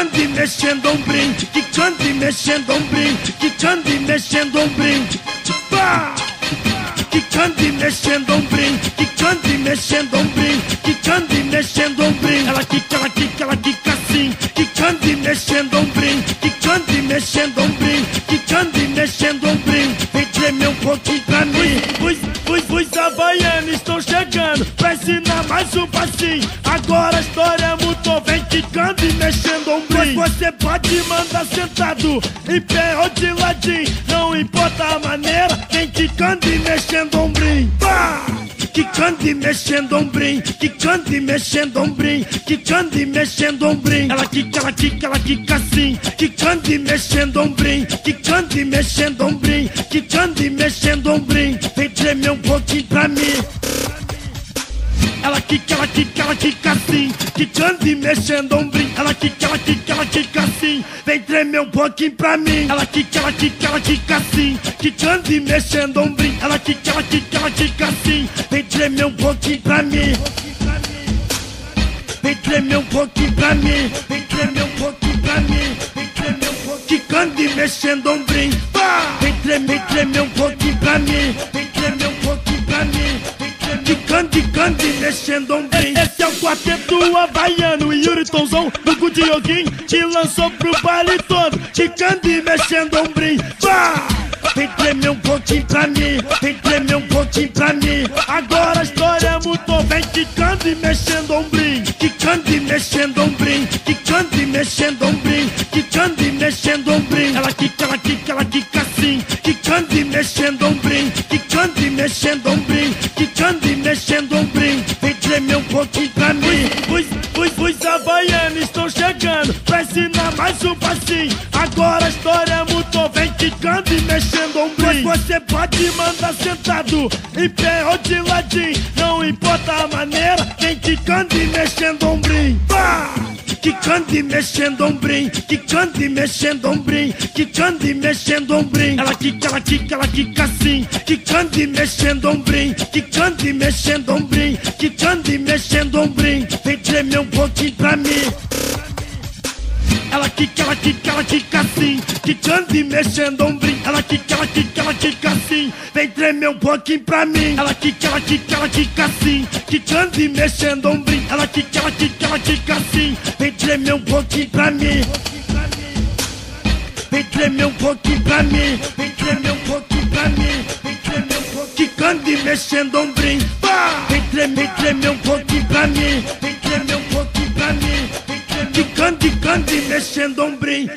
quicando e mexendo ombrinho, quicando e mexendo ombrinho, quicando e mexendo ombrinho, pá! Quicando e mexendo ombrinho, quicando e mexendo ombrinho, quicando e mexendo ombrinho. Ela quica assim, quicando e mexendo ombrinho, quicando e mexendo ombrinho, quicando e mexendo ombrinho. Vem tremer um pouquinho pra mim. Os havaianos estão chegando pra ensinar mais um passinho. Agora a história mudou, vem quicando e mexendo ombrinho. Você pode mandar sentado, em pé ou de ladinho, não importa a maneira, vem quicando e mexendo ombrinho. Pá! Quicando e mexendo ombrinho, quicando e mexendo ombrinho, quicando e mexendo ombrinho. Ela quica assim, quicando e mexendo ombrinho, quicando e mexendo ombrinho, quicando e mexendo ombrinho. Vem tremer um pouquinho pra mim. Ela quica assim, quicando e mexendo ombrinho. Ela quica assim, vem tremer um pouquinho pra mim. Ela quica assim, quicando e mexendo ombrinho. Ela quica assim, vem tremer um pouquinho pra mim. Vem tremer um pouquinho pra mim, vem tremer um pouquinho pra mim, vem tremer um pouquinho. Quicando e mexendo ombrinho, vem tremer um pouquinho pra mim, vem tremer um pouquinho pra mim. Quicando e mexendo ombrinho. Esse é o quarteto havaiano e Yuri Tonzão do Good Yoguin te lançou pro baile todo. Quicando e mexendo ombrinho, vem tremer um pouquinho pra mim, vem tremer um pouquinho pra mim. Agora a história mudou, vem quicando e mexendo ombrinho, quicando e mexendo ombrinho, quicando e mexendo ombrinho, quicando e mexendo ombrinho. Ela quica assim, quicando e mexendo ombrinho, quicando e mexendo ombrinho, quicando e mexendo ombrinho. Vem tremer um pouquinho pra mim. Os havaianos estão chegando pra ensinar mais um passinho. Agora a história mudou, vem quicando e mexendo ombrinho. Você pode mandar sentado, em pé ou de ladinho, não importa a maneira, vem quicando e mexendo ombrinho. Pá! Quicando e mexendo ombrinho, quicando e mexendo ombrinho, quicando e mexendo ombrinho. Ela quica assim, quicando e mexendo ombrinho, quicando e mexendo ombrinho, quicando e mexendo ombrinho. Vem tremer um pouquinho pra mim. Ela quica assim, quicando e mexendo ombrinho. Ela quica assim, vem tremer um pouquinho pra mim. Ela quica assim, quicando e mexendo ombrinho. Ela quica assim, vem tremer um pouquinho pra mim. Vem tremer um pouquinho pra mim, vem tremer um pouquinho pra mim, vem tremer um pouquinho. Quicando e mexendo ombrinho, vem tremer um pouquinho pra mim, vem tremer um pouquinho pra mim, vem tremer. Quicando e mexendo ombrinho.